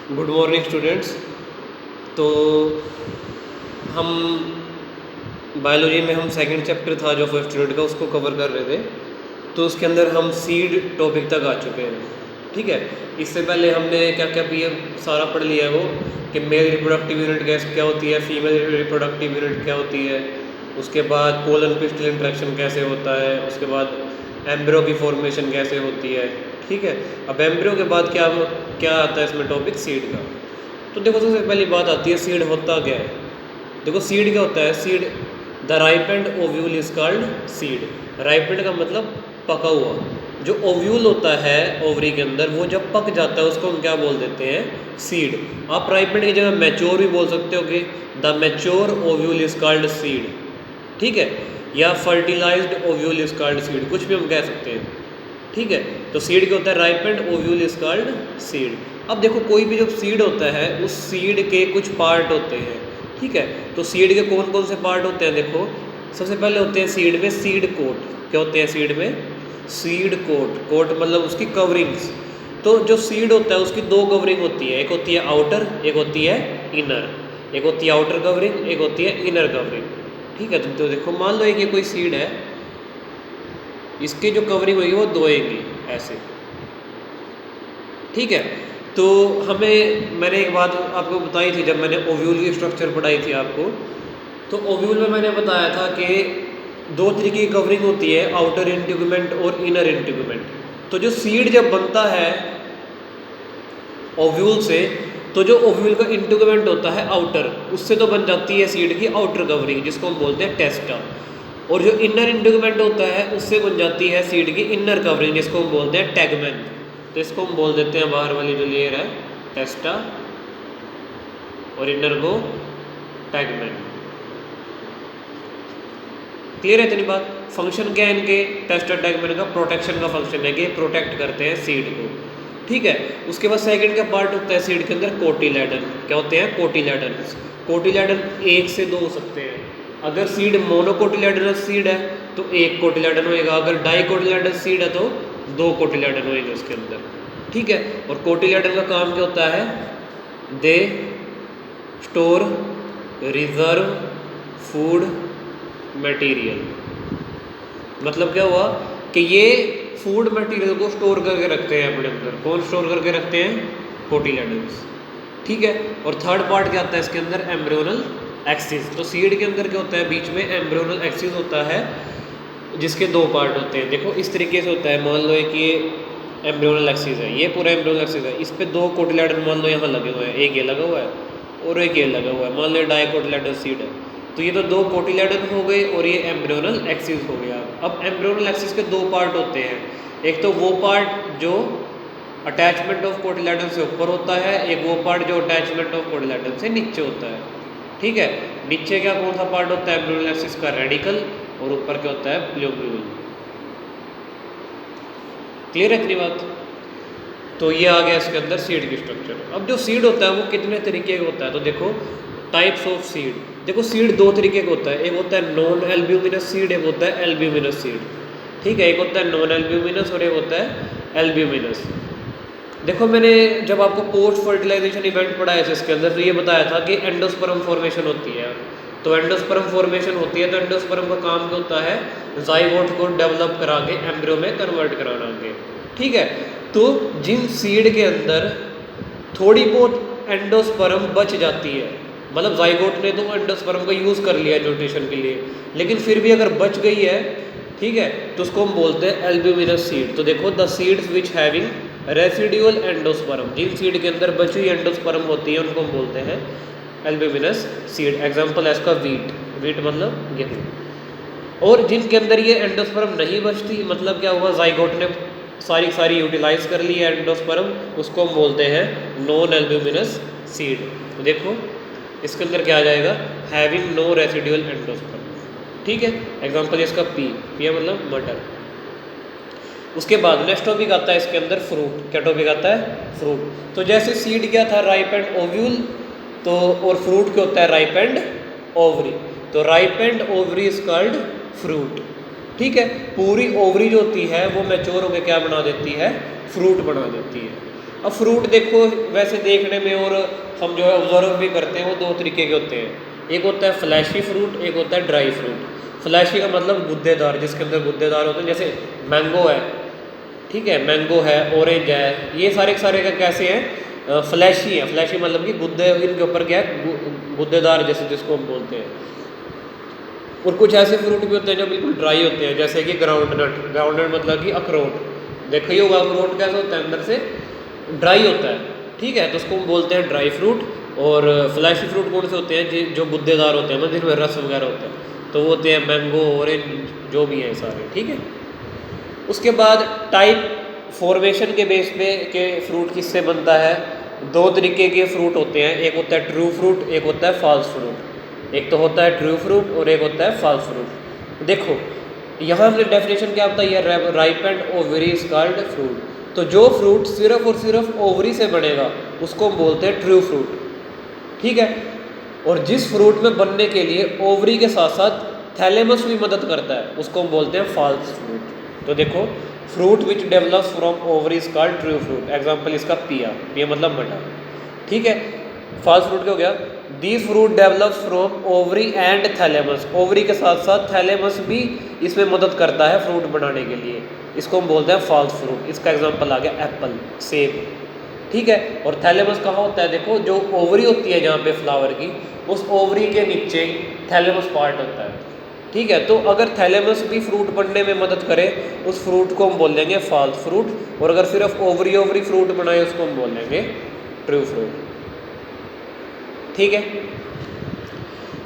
Good morning students. तो हम biology में हम सेकंड चैप्टर था जो फर्स्ट यूनिट का उसको कवर कर रहे थे। तो उसके अंदर हम सीड टॉपिक तक आ चुके हैं। ठीक है, इससे पहले हमने क्या क्या भी सारा पढ़ लिया है वो कि मेल रिप्रोडक्टिव यूनिट क्या होती है, फीमेल रिप्रोडक्टिव यूनिट क्या होती है, उसके बाद कोलन पिस्टल इंट्रैक्शन कैसे होता है, उसके बाद एम्ब्रियो की फॉर्मेशन कैसे होती है। ठीक है, अब एम्ब्रियो के बाद क्या आता है इसमें टॉपिक सीड का। तो देखो सबसे पहली बात आती है सीड होता क्या है। देखो सीड क्या होता है, seed the ripened ovule is called seed. Ripened का मतलब पका हुआ। जो ओव्यूल होता है ओवरी के अंदर वो जब पक जाता है उसको हम क्या बोल देते हैं, सीड। आप राइपेंड की जगह मैच्योर भी बोल सकते हो कि the mature ovule is called seed. ठीक है, या fertilised ovule is called seed, कुछ भी हम कह सकते हैं। ठीक है, तो सीड क्या होता है, ripened ovule is called seed. अब देखो कोई भी जब सीड होता है उस सीड के कुछ पार्ट होते हैं। ठीक है, तो सीड के कौन कौन से पार्ट होते हैं, देखो सबसे पहले होते हैं सीड में सीड कोट। क्या होते हैं सीड में, सीड कोट। कोट मतलब उसकी कवरिंग्स। तो जो सीड होता है उसकी दो कवरिंग होती है, एक होती है आउटर, एक होती है इनर। एक होती है आउटर कवरिंग, एक होती है इनर कवरिंग। ठीक है, तो देखो मान लो एक ये कोई सीड है, इसकी जो कवरिंग होगी वो दो होगी ऐसे। ठीक है, तो मैंने एक बात आपको बताई थी जब मैंने ओव्यूल की स्ट्रक्चर पढ़ाई थी आपको। तो ओव्यूल में मैंने बताया था कि दो तरीके की कवरिंग होती है, आउटर इंटीगुमेंट और इनर इंटीगुमेंट। तो जो सीड जब बनता है ओव्यूल से, तो जो ओव्यूल का इंटीगुमेंट होता है आउटर, उससे तो बन जाती है सीड की आउटर कवरिंग जिसको हम बोलते हैं टेस्टा। और जो इनर इंटीगुमेंट होता है उससे बन जाती है सीड की इनर कवरिंग जिसको हम बोलते हैं टैगमेन। तो इसको हम बोल देते हैं बाहर वाली जो लेयर है टेस्टा और इनर को टैगमेन। क्लियर है इतनी बात। फंक्शन क्या है इनके, टेस्टा टैगमेन का प्रोटेक्शन का फंक्शन है कि प्रोटेक्ट करते हैं सीड को। ठीक है, उसके बाद सेकंड का पार्ट होता है सीड के अंदर कोटिलेडन। क्या होते हैं, कोटिलेडन। कोटिलेडन एक से दो हो सकते हैं। अगर सीड मोनोकोटिलेडनस सीड है तो एक कोटिलेडन होएगा, अगर डाइकोटिलेडनस सीड है तो दो कोटिलेडन होएंगे उसके अंदर। ठीक है, और कोटिलेडन का काम क्या होता है, they store reserve food material. मतलब क्या हुआ कि ये फूड मटेरियल को स्टोर करके रखते हैं अपने अंदर। कौन स्टोर करके रखते हैं, कोटिलेडन्स। ठीक है, और थर्ड पार्ट क्या आता है इसके अंदर, एम्ब्रियोनल एक्सिस। तो सीड के अंदर क्या होता है, बीच में एम्ब्रियोनल एक्सिस होता है जिसके दो पार्ट होते हैं। देखो इस तरीके से होता है, मान लो एक ये एम्ब्रियोनल एक्सिस है, ये पूरा एम्ब्रियोनल एक्सिस है, इस पे दो कोटिलेडन मान लो यहाँ लगे हुए हैं, एक ये लगा हुआ है और एक ये लगा हुआ है। मान लो डाइकोटिलेडन सीड है, तो ये तो दो कोटिलेडन हो गए और ये एम्ब्रियोनल एक्सिस हो गया। अब एम्ब्रियोनल एक्सिस के दो पार्ट होते हैं, एक तो वो पार्ट जो अटैचमेंट ऑफ कोटिलेडन से ऊपर होता है, एक वो पार्ट जो अटैचमेंट ऑफ कोटिलेडन से नीचे होता है। ठीक है, नीचे क्या कौन सा पार्ट होता है, एम्ब्रियोनल एक्सिस का रेडिकल, और ऊपर क्या होता है, प्लोब्यूल। क्लियर है इतनी बात। तो ये आ गया इसके अंदर सीड की स्ट्रक्चर। अब जो सीड होता है वो कितने तरीके का होता है, तो देखो टाइप्स ऑफ सीड। देखो सीड दो तरीके का होता है, एक होता है नॉन एल्ब्यूमिनस सीड, एक होता है एल्ब्यूमिनस सीड। ठीक है, एक होता है नॉन एल्ब्यूमिनस और एक होता है एल्ब्यूमिनस। देखो मैंने जब आपको पोस्ट फर्टिलाइजेशन इवेंट पढ़ाया था इसके अंदर, तो ये बताया था कि एंडोस्पर्म फॉर्मेशन होती है। तो एंडोस्पर्म फॉर्मेशन होती है, तो एंडोस्पर्म का काम क्या होता है, जाइगोट को डेवलप करा के एम्ब्रियो में कन्वर्ट कराना के। ठीक है, तो जिन सीड के अंदर थोड़ी बहुत एंडोस्पर्म बच जाती है, मतलब जाइगोट ने तो एंडोस्पर्म का यूज़ कर लिया न्यूट्रिशन के लिए, लेकिन फिर भी अगर बच गई है, ठीक है, तो उसको हम बोलते हैं एल्ब्यूमिनस सीड। तो देखो the seeds which having residual endosperm, जिन सीड के अंदर बची हुई एंडोस्पर्म होती है उनको हम बोलते हैं एल्ब्यूमिनस सीड। एग्जांपल है इसका वीट, वीट मतलब गेहूँ। और जिनके अंदर ये एंडोस्पर्म नहीं बचती, मतलब क्या हुआ, जाइगोट ने सारी यूटिलाइज कर ली है एंडोस्पर्म, उसको हम बोलते हैं नॉन एल्ब्यूमिनस सीड। तो देखो इसके अंदर क्या आ जाएगा, हैविंग नो रेसिड्यूअल एंडोस्पर्म। ठीक है, एग्जांपल इसका पी मतलब मटर। उसके बाद नेक्स्ट टॉपिक आता है इसके अंदर फ्रूट। क्या टॉपिक आता है, फ्रूट। तो जैसे सीड क्या था, राइप एंड ओव्यूल, तो और फ्रूट क्या होता है, राइप एंड ओवरी। तो ripe and ovary is called fruit. ठीक है, पूरी ओवरी जो होती है वो मैच्योर होकर क्या बना देती है, फ्रूट बना देती है। अब फ्रूट देखो वैसे देखने में और हम जो है ऑब्जर्व भी करते हैं वो दो तरीके के होते हैं, एक होता है फ्लैशी फ्रूट, एक होता है ड्राई फ्रूट। फ्लैशी का मतलब गुद्देदार, जिसके अंदर गुद्देदार होते हैं, जैसे मैंगो है, ठीक है, मैंगो है, ऑरेंज है, ये सारे के सारे का कैसे हैं, फ्लैशी है। फ्लैशी मतलब कि गुद्दे, इनके ऊपर क्या है, गुद्देदार जैसे जिसको हम बोलते हैं। और कुछ ऐसे फ्रूट भी होते हैं जो बिल्कुल ड्राई होते हैं, जैसे कि ग्राउंडनट। ग्राउंडनट मतलब कि अखरोट, देखो ही होगा अखरोट कैसा होता है, अंदर से ड्राई होता है, ठीक है, तो उसको हम बोलते हैं ड्राई फ्रूट। और फ्लैशी फ्रूट कौन से होते हैं, जो गुद्देदार होते हैं, मतलब जिनमें रस वगैरह होता है, तो वो होते हैं मैंगो, ऑरेंज, जो भी हैं सारे, ठीक है। उसके बाद टाइप फॉर्मेशन के बेस पे के फ्रूट किससे बनता है, दो तरीके के फ्रूट होते हैं, एक होता है ट्रू फ्रूट, एक होता है फॉल्स फ्रूट। एक तो होता है ट्रू फ्रूट और एक होता है फॉल्स फ्रूट। देखो यहाँ से डेफिनेशन क्या होता है, ripened ovary is called fruit. तो जो फ्रूट सिर्फ और सिर्फ ओवरी से बनेगा उसको हम बोलते हैं ट्रू फ्रूट, ठीक है। और जिस फ्रूट में बनने के लिए ओवरी के साथ साथ थैलेमस भी मदद करता है उसको हम बोलते हैं फॉल्स फ्रूट। तो देखो fruit which develops from ovary is called true fruit. Example इसका पिया, पिया मतलब मटर, ठीक है। फॉल्स फ्रूट क्या हो गया, these fruit develops from ovary and thalamus. Ovary के साथ साथ थैलेमस भी इसमें मदद करता है फ्रूट बनाने के लिए, इसको हम बोलते हैं फॉल्स फ्रूट। इसका एग्जांपल आ गया एप्पल, सेब, ठीक है। और थैलेमस कहाँ होता है, देखो जो ओवरी होती है जहाँ पे फ्लावर की, उस ओवरी के नीचे थैलेमस पार्ट होता है, ठीक है। तो अगर थैलेमस भी फ्रूट बनने में मदद करे उस फ्रूट को हम बोल देंगे फॉल्स फ्रूट, और अगर सिर्फ ओवरी ओवरी फ्रूट बनाए उसको हम बोल देंगे ट्रू फ्रूट, ठीक है।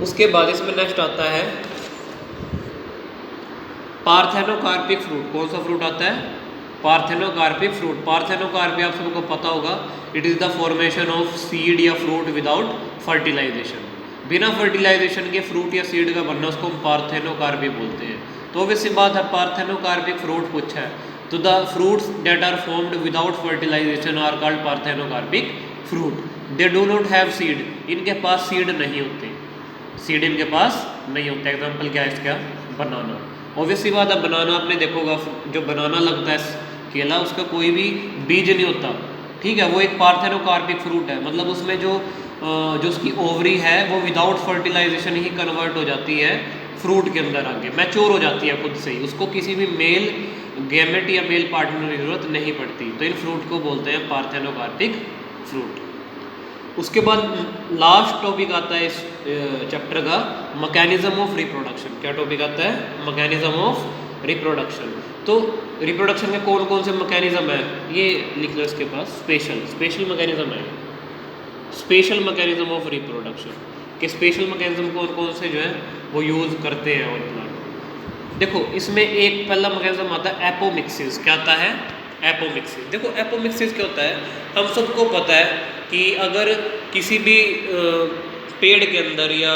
उसके बाद इसमें नेक्स्ट आता है पार्थेनोकार्पिक फ्रूट। कौन सा फ्रूट आता है, पार्थेनोकार्पिक फ्रूट। पार्थेनोकार्पी आप सबको पता होगा, it is the formation of seed या फ्रूट विदाउट फर्टिलाइजेशन। बिना फर्टिलाइजेशन के फ्रूट या सीड का बनना उसको हम पार्थेनोकार्पी बोलते हैं। तो ऑब्वियसली बात है, पार्थेनोकार्पिक फ्रूट पूछा है तो the fruits that are formed without fertilisation are called parthenocarpic fruit. They do not have seed, इनके पास सीड नहीं होते, सीड इनके पास नहीं होता। एग्जाम्पल क्या है इसका, बनाना। ऑब्वियसली बात है, बनाना आपने देखोगा, जो बनाना लगता है केला, उसका कोई भी बीज नहीं होता, ठीक है। वो एक पार्थेनोकार्पिक फ्रूट है, मतलब उसमें जो उसकी ओवरी है वो विदाउट फर्टिलाइजेशन ही कन्वर्ट हो जाती है फ्रूट के अंदर, आगे मैच्योर हो जाती है खुद से ही, उसको किसी भी मेल गैमेट या मेल पार्टनर की जरूरत नहीं पड़ती। तो इन फ्रूट को बोलते हैं पार्थेनोकार्पिक फ्रूट। उसके बाद लास्ट टॉपिक आता है इस चैप्टर का, मैकेनिज्म ऑफ रिप्रोडक्शन। क्या टॉपिक आता है, मैकेनिज्म ऑफ रिप्रोडक्शन। तो रिप्रोडक्शन में कौन कौन से मैकेनिज्म है ये लिख लो इसके पास, स्पेशल मैकेनिज्म है, स्पेशल मैकेनिज्म ऑफ रिप्रोडक्शन के स्पेशल मैकेनिज्म कौन कौन से जो है वो यूज़ करते हैं और प्लांट। देखो इसमें एक पहला मैकेनिज्म आता है एपोमिक्सिस। क्या आता है, एपोमिक्सिस। देखो एपोमिक्सिस क्या होता है, हम सबको पता है कि अगर किसी भी पेड़ के अंदर या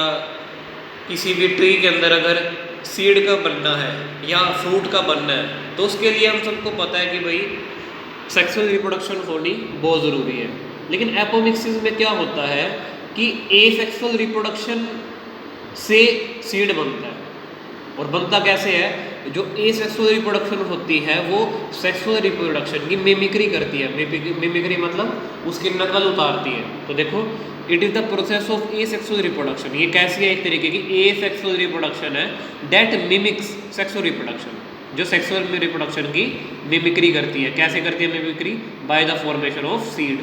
किसी भी ट्री के अंदर अगर सीड का बनना है या फ्रूट का बनना है तो उसके लिए हम सबको पता है कि भाई सेक्सुअल रिप्रोडक्शन होनी बहुत ज़रूरी है। लेकिन एपोमिक्सिस में क्या होता है कि एसेक्सुअल रिप्रोडक्शन से सीड बनता है। और बनता कैसे है, जो एसेक्सुअल रिप्रोडक्शन होती है वो सेक्सुअल रिप्रोडक्शन की मिमिक्री करती है। मिमिक्री मतलब उसकी नकल उतारती है। तो देखो it is the process of asexual reproduction. ये कैसी है, एक तरीके की एसेक्सुअल रिप्रोडक्शन है दैट मिमिक्स सेक्सुअल रिप्रोडक्शन, जो सेक्सुअल रिप्रोडक्शन की मिमिक्री करती है। कैसे करती है mimicry, by the formation of seed,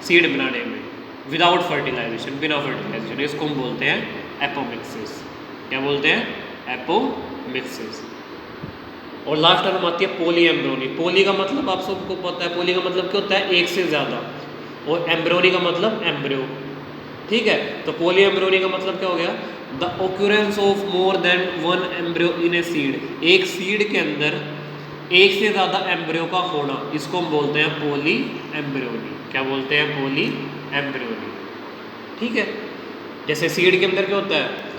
seed बनाने में विदाउट फर्टिलाइजेशन, बिना फर्टिलाइजेशन। इसको हम बोलते हैं एपोमिक्सिस। क्या बोलते हैं, एपोमिक्सिस। और लास्ट टर्म आती है पोली एम्ब्रोनी। पोली का मतलब आप सबको पता है, पोली का मतलब क्या होता है, एक से ज़्यादा, और एम्ब्रोनी का मतलब एम्ब्रियो, ठीक है। तो पोली एम्ब्रोनी का मतलब क्या हो गया, the occurrence of more than one embryo in a seed. एक सीड के अंदर एक से ज़्यादा एम्ब्रियो का होना, इसको हम बोलते हैं पोली एम्ब्रियोनी। क्या बोलते हैं, पोली एम्ब्रियोनी, ठीक है। जैसे सीड के अंदर क्या होता है,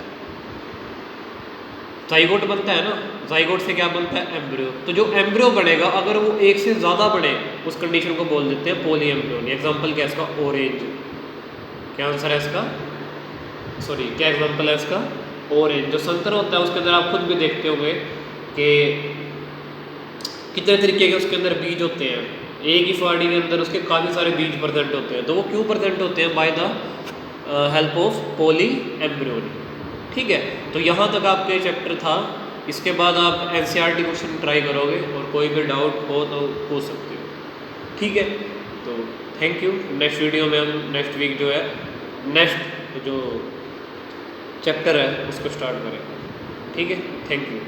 जाइगोट बनता है ना, जाइगोट से क्या बनता है, एम्ब्रियो। तो जो एम्ब्रियो बनेगा अगर वो एक से ज़्यादा बने उस कंडीशन को बोल देते हैं पोली एम्ब्रियोनी। एग्जाम्पल क्या है इसका, ऑरेंज। क्या आंसर है इसका, सॉरी क्या एग्जाम्पल है इसका, ऑरेंज। जो संतरा होता है उसके अंदर आप खुद भी देखते होंगे कि कितने तरीके के उसके अंदर बीज होते हैं, एक ही फाड़ी के अंदर उसके काफ़ी सारे बीज प्रेजेंट होते हैं। तो वो क्यों प्रेजेंट होते हैं? By the help of poly embryony. ठीक है, तो यहाँ तक आपका ये चैप्टर था। इसके बाद आप एनसीईआरटी क्वेश्चन ट्राई करोगे और कोई भी डाउट हो तो पूछ सकते हो। ठीक है, तो थैंक यू। नेक्स्ट वीडियो में हम नेक्स्ट वीक जो है नेक्स्ट जो चैप्टर है उसको स्टार्ट करेंगे। ठीक है, थैंक यू।